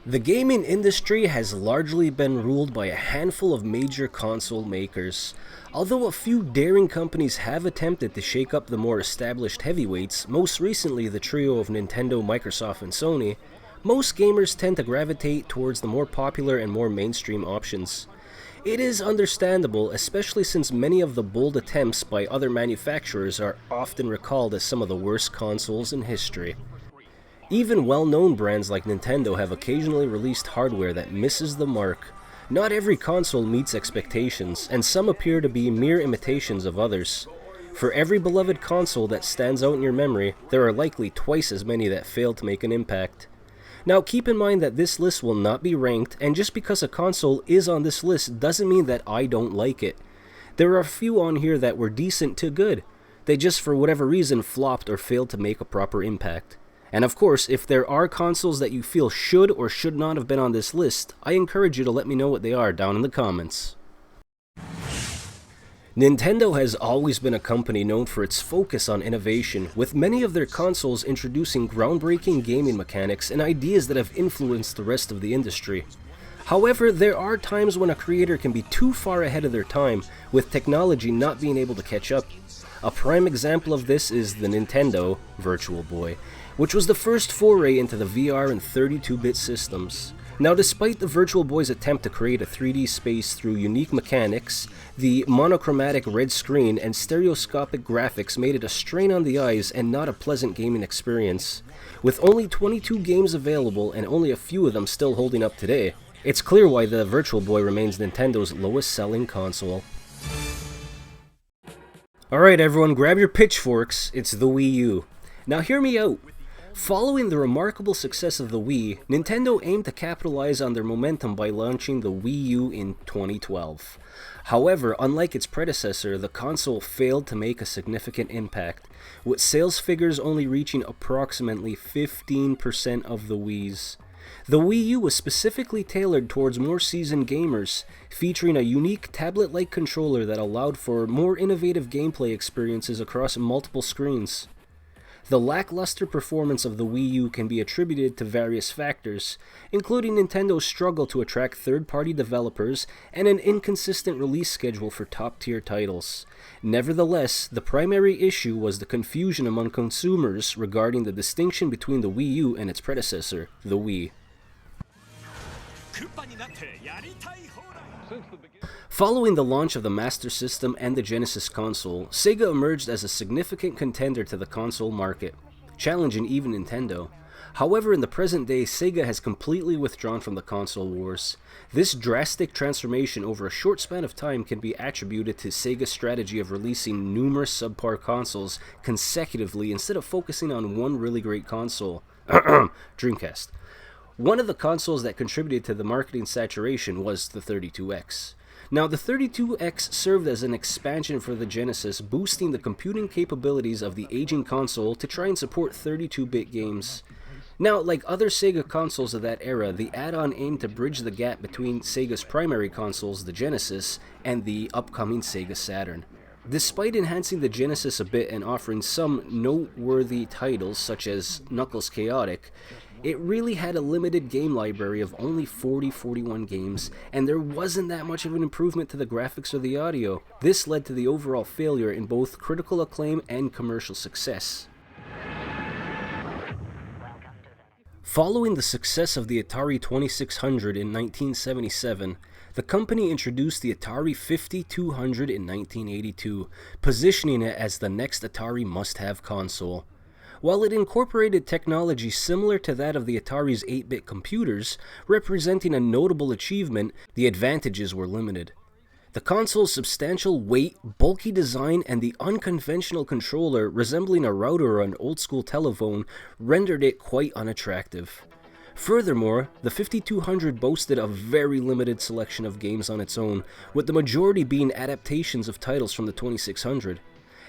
The gaming industry has largely been ruled by a handful of major console makers. Although a few daring companies have attempted to shake up the more established heavyweights, most recently the trio of Nintendo, Microsoft, and Sony, most gamers tend to gravitate towards the more popular and more mainstream options. It is understandable, especially since many of the bold attempts by other manufacturers are often recalled as some of the worst consoles in history. Even well-known brands like Nintendo have occasionally released hardware that misses the mark. Not every console meets expectations, and some appear to be mere imitations of others. For every beloved console that stands out in your memory, there are likely twice as many that fail to make an impact. Now keep in mind that this list will not be ranked, and just because a console is on this list doesn't mean that I don't like it. There are a few on here that were decent to good. They just for whatever reason flopped or failed to make a proper impact. And of course, if there are consoles that you feel should or should not have been on this list, I encourage you to let me know what they are down in the comments. Nintendo has always been a company known for its focus on innovation, with many of their consoles introducing groundbreaking gaming mechanics and ideas that have influenced the rest of the industry. However, there are times when a creator can be too far ahead of their time, with technology not being able to catch up. A prime example of this is the Nintendo Virtual Boy, which was the first foray into the VR and 32-bit systems. Now, despite the Virtual Boy's attempt to create a 3D space through unique mechanics, the monochromatic red screen and stereoscopic graphics made it a strain on the eyes and not a pleasant gaming experience. With only 22 games available and only a few of them still holding up today, it's clear why the Virtual Boy remains Nintendo's lowest-selling console. Alright everyone, grab your pitchforks, it's the Wii U. Now hear me out. Following the remarkable success of the Wii, Nintendo aimed to capitalize on their momentum by launching the Wii U in 2012. However, unlike its predecessor, the console failed to make a significant impact, with sales figures only reaching approximately 15% of the Wii's. The Wii U was specifically tailored towards more seasoned gamers, featuring a unique tablet-like controller that allowed for more innovative gameplay experiences across multiple screens. The lackluster performance of the Wii U can be attributed to various factors, including Nintendo's struggle to attract third-party developers and an inconsistent release schedule for top-tier titles. Nevertheless, the primary issue was the confusion among consumers regarding the distinction between the Wii U and its predecessor, the Wii. Following the launch of the Master System and the Genesis console, Sega emerged as a significant contender to the console market, challenging even Nintendo. However, in the present day, Sega has completely withdrawn from the console wars. This drastic transformation over a short span of time can be attributed to Sega's strategy of releasing numerous subpar consoles consecutively instead of focusing on one really great console, Dreamcast. One of the consoles that contributed to the marketing saturation was the 32X. Now, the 32X served as an expansion for the Genesis, boosting the computing capabilities of the aging console to try and support 32-bit games. Now, like other Sega consoles of that era, the add-on aimed to bridge the gap between Sega's primary consoles, the Genesis, and the upcoming Sega Saturn. Despite enhancing the Genesis a bit and offering some noteworthy titles such as Knuckles Chaotic, it really had a limited game library of only 41 games, and there wasn't that much of an improvement to the graphics or the audio. This led to the overall failure in both critical acclaim and commercial success. Following the success of the Atari 2600 in 1977, the company introduced the Atari 5200 in 1982, positioning it as the next Atari must-have console. While it incorporated technology similar to that of the Atari's 8-bit computers, representing a notable achievement, the advantages were limited. The console's substantial weight, bulky design, and the unconventional controller resembling a router or an old-school telephone rendered it quite unattractive. Furthermore, the 5200 boasted a very limited selection of games on its own, with the majority being adaptations of titles from the 2600.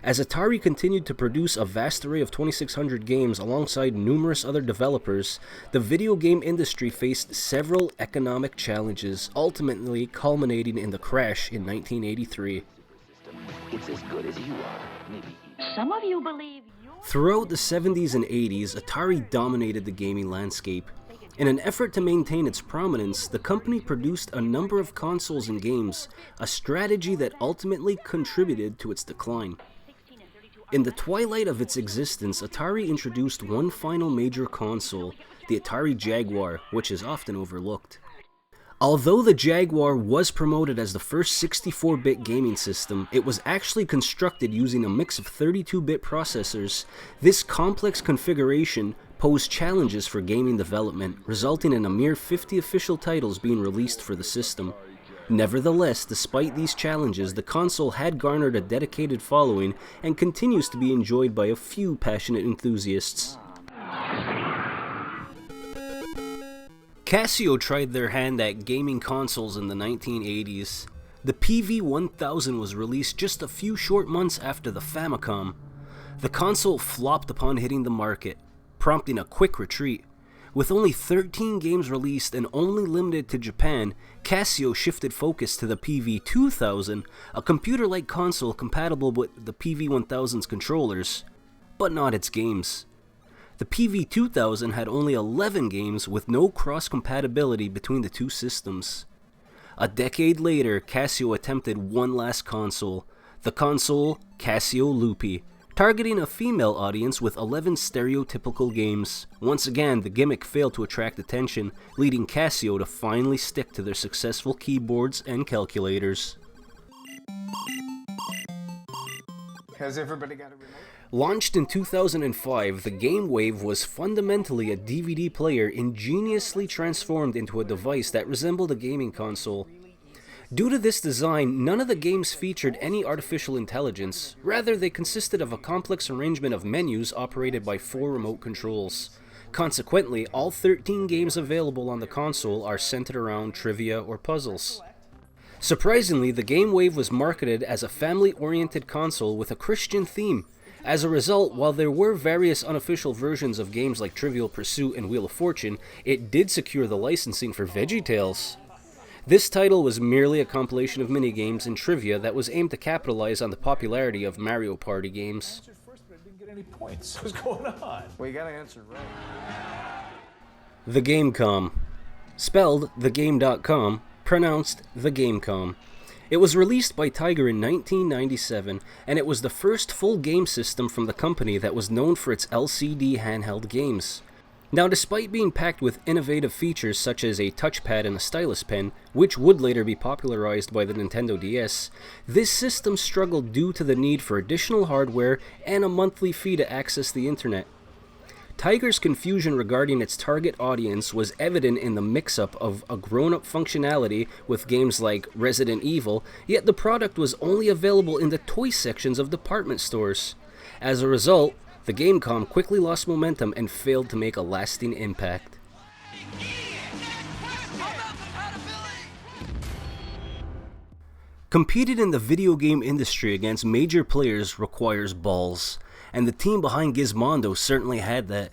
As Atari continued to produce a vast array of 2600 games alongside numerous other developers, the video game industry faced several economic challenges, ultimately culminating in the crash in 1983. It's as good as you are, maybe. Some of you believe. Throughout the 70s and 80s, Atari dominated the gaming landscape. In an effort to maintain its prominence, the company produced a number of consoles and games, a strategy that ultimately contributed to its decline. In the twilight of its existence, Atari introduced one final major console, the Atari Jaguar, which is often overlooked. Although the Jaguar was promoted as the first 64-bit gaming system, it was actually constructed using a mix of 32-bit processors. This complex configuration posed challenges for gaming development, resulting in a mere 50 official titles being released for the system. Nevertheless, despite these challenges, the console had garnered a dedicated following and continues to be enjoyed by a few passionate enthusiasts. Casio tried their hand at gaming consoles in the 1980s. The PV-1000 was released just a few short months after the Famicom. The console flopped upon hitting the market, prompting a quick retreat. With only 13 games released and only limited to Japan, Casio shifted focus to the PV-2000, a computer-like console compatible with the PV-1000's controllers, but not its games. The PV-2000 had only 11 games with no cross-compatibility between the two systems. A decade later, Casio attempted one last console, the console Casio Loopy, targeting a female audience with 11 stereotypical games. Once again, the gimmick failed to attract attention, leading Casio to finally stick to their successful keyboards and calculators. Has everybody got a remote? Launched in 2005, the Game Wave was fundamentally a DVD player ingeniously transformed into a device that resembled a gaming console. Due to this design, none of the games featured any artificial intelligence. Rather, they consisted of a complex arrangement of menus operated by 4 remote controls. Consequently, all 13 games available on the console are centered around trivia or puzzles. Surprisingly, the Game Wave was marketed as a family-oriented console with a Christian theme. As a result, while there were various unofficial versions of games like Trivial Pursuit and Wheel of Fortune, it did secure the licensing for VeggieTales. This title was merely a compilation of minigames and trivia that was aimed to capitalize on the popularity of Mario Party games. What's going on? Well, you gotta answer right. The Gamecom. Spelled thegame.com, pronounced the Gamecom. It was released by Tiger in 1997, and it was the first full game system from the company that was known for its LCD handheld games. Now, despite being packed with innovative features such as a touchpad and a stylus pen, which would later be popularized by the Nintendo DS, this system struggled due to the need for additional hardware and a monthly fee to access the internet. Tiger's confusion regarding its target audience was evident in the mix-up of a grown-up functionality with games like Resident Evil, yet the product was only available in the toy sections of department stores. As a result, the Gamecom quickly lost momentum and failed to make a lasting impact. Competing in the video game industry against major players requires balls, and the team behind Gizmondo certainly had that.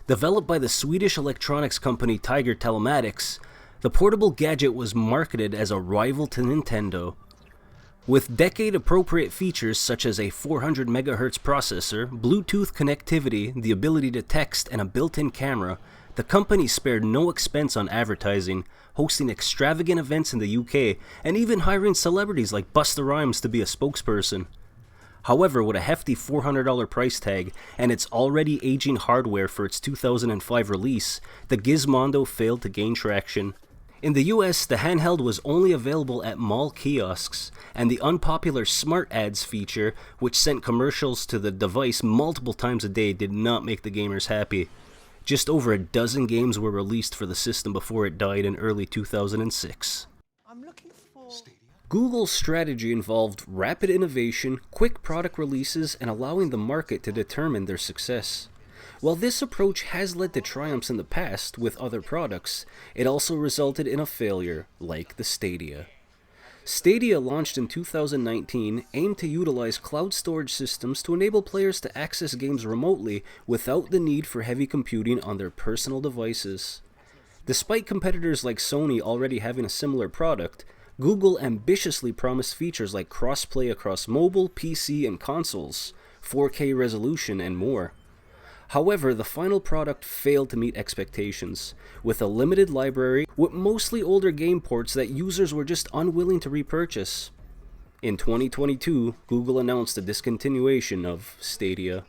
Developed by the Swedish electronics company Tiger Telematics, the portable gadget was marketed as a rival to Nintendo. With decade-appropriate features such as a 400 MHz processor, Bluetooth connectivity, the ability to text, and a built-in camera, the company spared no expense on advertising, hosting extravagant events in the UK, and even hiring celebrities like Busta Rhymes to be a spokesperson. However, with a hefty $400 price tag and its already aging hardware for its 2005 release, the Gizmondo failed to gain traction. In the US, the handheld was only available at mall kiosks, and the unpopular Smart Ads feature, which sent commercials to the device multiple times a day, did not make the gamers happy. Just over a dozen games were released for the system before it died in early 2006. I'm looking for Google's strategy involved rapid innovation, quick product releases, and allowing the market to determine their success. While this approach has led to triumphs in the past with other products, it also resulted in a failure, like the Stadia. Stadia, launched in 2019, aimed to utilize cloud storage systems to enable players to access games remotely without the need for heavy computing on their personal devices. Despite competitors like Sony already having a similar product, Google ambitiously promised features like cross-play across mobile, PC, and consoles, 4K resolution, and more. However, the final product failed to meet expectations, with a limited library with mostly older game ports that users were just unwilling to repurchase. In 2022, Google announced the discontinuation of Stadia.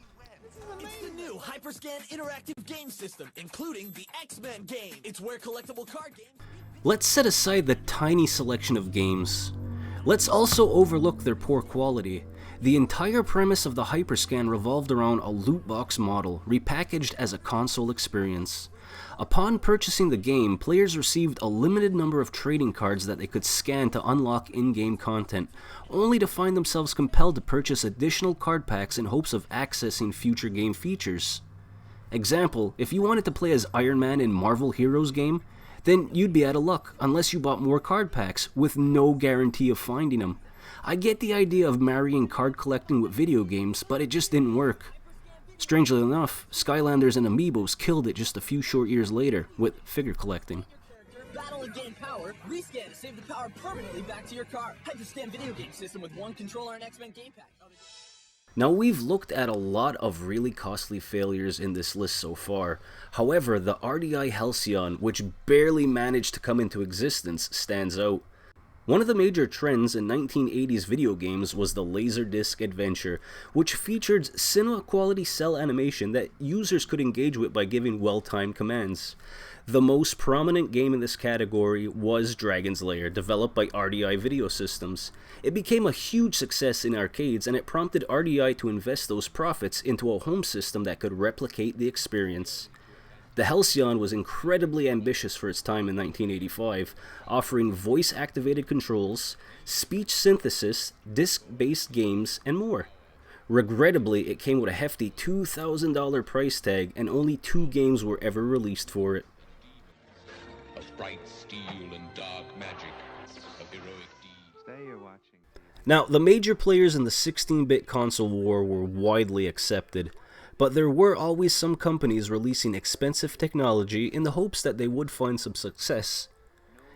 It's the new Hyperscan interactive game system, including the X-Men game. It's where collectible card games... Let's set aside the tiny selection of games. Let's also overlook their poor quality. The entire premise of the Hyperscan revolved around a loot box model, repackaged as a console experience. Upon purchasing the game, players received a limited number of trading cards that they could scan to unlock in-game content, only to find themselves compelled to purchase additional card packs in hopes of accessing future game features. Example, if you wanted to play as Iron Man in Marvel Heroes game, then you'd be out of luck unless you bought more card packs with no guarantee of finding them. I get the idea of marrying card collecting with video games, but it just didn't work. Strangely enough, Skylanders and Amiibos killed it just a few short years later with figure collecting. Battle and gain power, rescan to save the power permanently back to your car. Hyperscan video game system with one controller and X-Men game pack. Now, we've looked at a lot of really costly failures in this list so far. However, the RDI Halcyon, which barely managed to come into existence, stands out. One of the major trends in 1980s video games was the Laserdisc adventure, which featured cinema-quality cell animation that users could engage with by giving well-timed commands. The most prominent game in this category was Dragon's Lair, developed by RDI Video Systems. It became a huge success in arcades, and it prompted RDI to invest those profits into a home system that could replicate the experience. The Halcyon was incredibly ambitious for its time in 1985, offering voice-activated controls, speech synthesis, disc-based games, and more. Regrettably, it came with a hefty $2,000 price tag, and only 2 games were ever released for it. Of bright steel and dark magic, of heroic deeds. Stay you're watching. Now, the major players in the 16-bit console war were widely accepted, but there were always some companies releasing expensive technology in the hopes that they would find some success.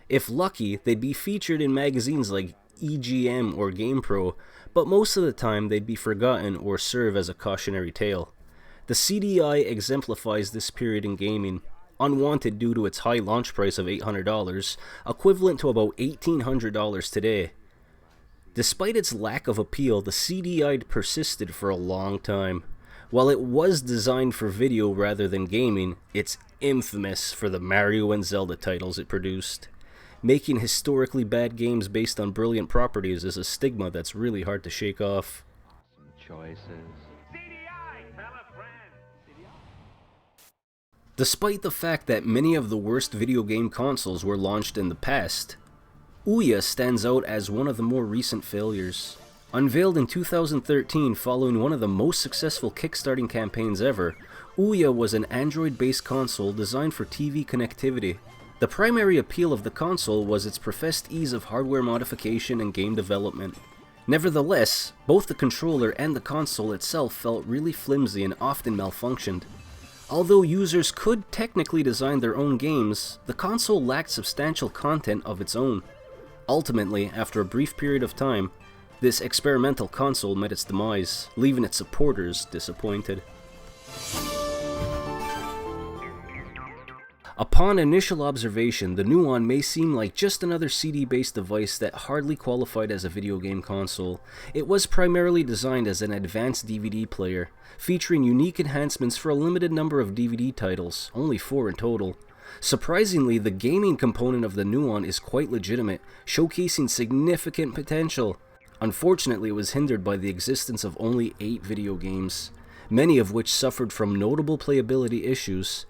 If lucky, they'd be featured in magazines like EGM or GamePro, but most of the time they'd be forgotten or serve as a cautionary tale. The CDI exemplifies this period in gaming, unwanted due to its high launch price of $800, equivalent to about $1,800 today. Despite its lack of appeal, the CDI persisted for a long time. While it was designed for video rather than gaming, it's infamous for the Mario and Zelda titles it produced. Making historically bad games based on brilliant properties is a stigma that's really hard to shake off. Some choices. Despite the fact that many of the worst video game consoles were launched in the past, Ouya stands out as one of the more recent failures. Unveiled in 2013 following one of the most successful kickstarting campaigns ever, Ouya was an Android-based console designed for TV connectivity. The primary appeal of the console was its professed ease of hardware modification and game development. Nevertheless, both the controller and the console itself felt really flimsy and often malfunctioned. Although users could technically design their own games, the console lacked substantial content of its own. Ultimately, after a brief period of time, this experimental console met its demise, leaving its supporters disappointed. Upon initial observation, the Nuon may seem like just another CD-based device that hardly qualified as a video game console. It was primarily designed as an advanced DVD player, featuring unique enhancements for a limited number of DVD titles, only 4 in total. Surprisingly, the gaming component of the Nuon is quite legitimate, showcasing significant potential. Unfortunately, it was hindered by the existence of only 8 video games, many of which suffered from notable playability issues.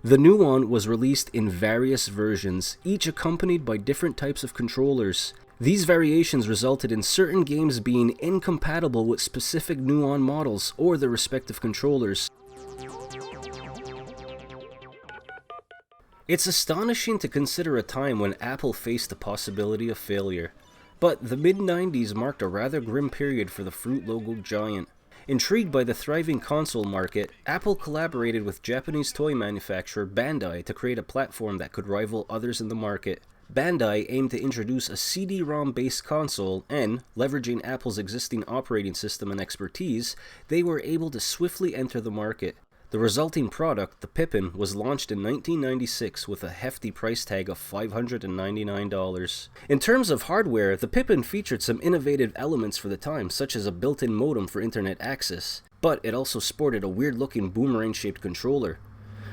The Nuon was released in various versions, each accompanied by different types of controllers. These variations resulted in certain games being incompatible with specific Nuon models or their respective controllers. It's astonishing to consider a time when Apple faced the possibility of failure. But the mid-90s marked a rather grim period for the fruit logo giant. Intrigued by the thriving console market, Apple collaborated with Japanese toy manufacturer Bandai to create a platform that could rival others in the market. Bandai aimed to introduce a CD-ROM-based console, and, leveraging Apple's existing operating system and expertise, they were able to swiftly enter the market. The resulting product, the Pippin, was launched in 1996 with a hefty price tag of $599. In terms of hardware, the Pippin featured some innovative elements for the time, such as a built-in modem for internet access, but it also sported a weird-looking boomerang-shaped controller.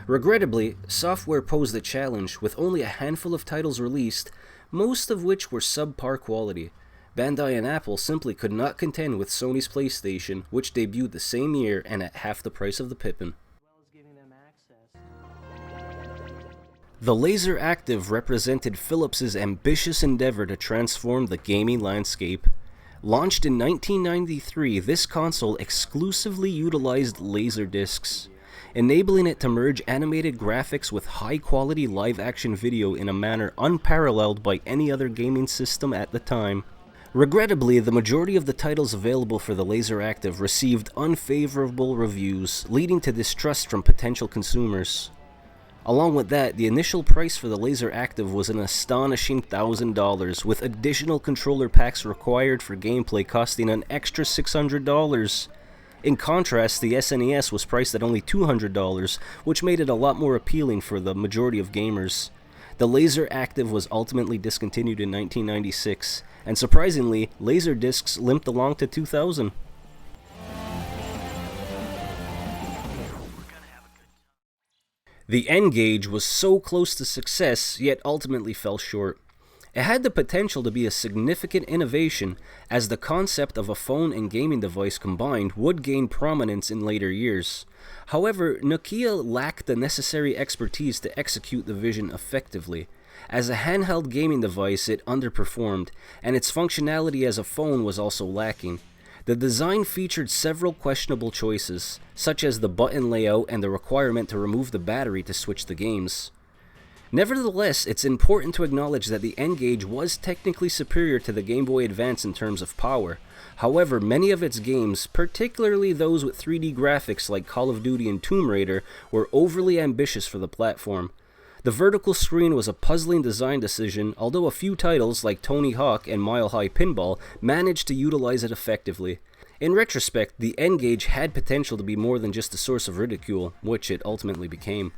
Regrettably, software posed a challenge, with only a handful of titles released, most of which were subpar quality. Bandai and Apple simply could not contend with Sony's PlayStation, which debuted the same year and at half the price of the Pippin. The Laser Active represented Philips's ambitious endeavor to transform the gaming landscape. Launched in 1993, this console exclusively utilized laserdiscs, enabling it to merge animated graphics with high-quality live-action video in a manner unparalleled by any other gaming system at the time. Regrettably, the majority of the titles available for the Laser Active received unfavorable reviews, leading to distrust from potential consumers. Along with that, the initial price for the Laser Active was an astonishing $1,000, with additional controller packs required for gameplay costing an extra $600. In contrast, the SNES was priced at only $200, which made it a lot more appealing for the majority of gamers. The Laser Active was ultimately discontinued in 1996, and surprisingly, Laserdiscs limped along to 2000. The n-gage was so close to success, yet ultimately fell short. It had the potential to be a significant innovation, as the concept of a phone and gaming device combined would gain prominence in later years. However, Nokia lacked the necessary expertise to execute the vision effectively. As a handheld gaming device, it underperformed, and its functionality as a phone was also lacking. The design featured several questionable choices, such as the button layout and the requirement to remove the battery to switch the games. Nevertheless, it's important to acknowledge that the n-gage was technically superior to the Game Boy Advance in terms of power. However, many of its games, particularly those with 3D graphics like Call of Duty and Tomb Raider, were overly ambitious for the platform. The vertical screen was a puzzling design decision, although a few titles like Tony Hawk and Mile High Pinball managed to utilize it effectively. In retrospect, the n-gage had potential to be more than just a source of ridicule, which it ultimately became.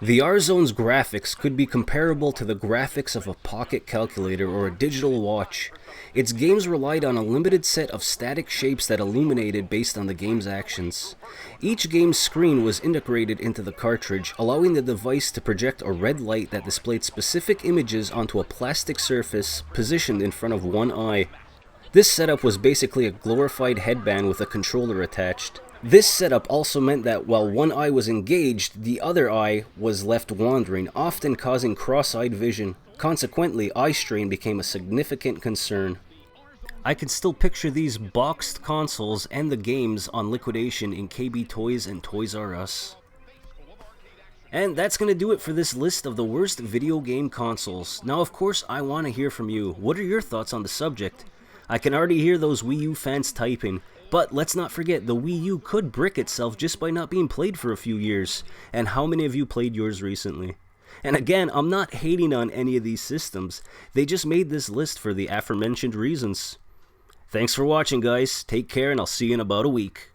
The R-Zone's graphics could be comparable to the graphics of a pocket calculator or a digital watch. Its games relied on a limited set of static shapes that illuminated based on the game's actions. Each game's screen was integrated into the cartridge, allowing the device to project a red light that displayed specific images onto a plastic surface positioned in front of one eye. This setup was basically a glorified headband with a controller attached. This setup also meant that while one eye was engaged, the other eye was left wandering, often causing cross-eyed vision. Consequently, eye strain became a significant concern. I can still picture these boxed consoles and the games on liquidation in KB Toys and Toys R Us. And that's going to do it for this list of the worst video game consoles. Now, of course, I want to hear from you. What are your thoughts on the subject? I can already hear those Wii U fans typing. But let's not forget, the Wii U could brick itself just by not being played for a few years. And how many of you played yours recently? And again, I'm not hating on any of these systems. They just made this list for the aforementioned reasons. Thanks for watching, guys. Take care, and I'll see you in about a week.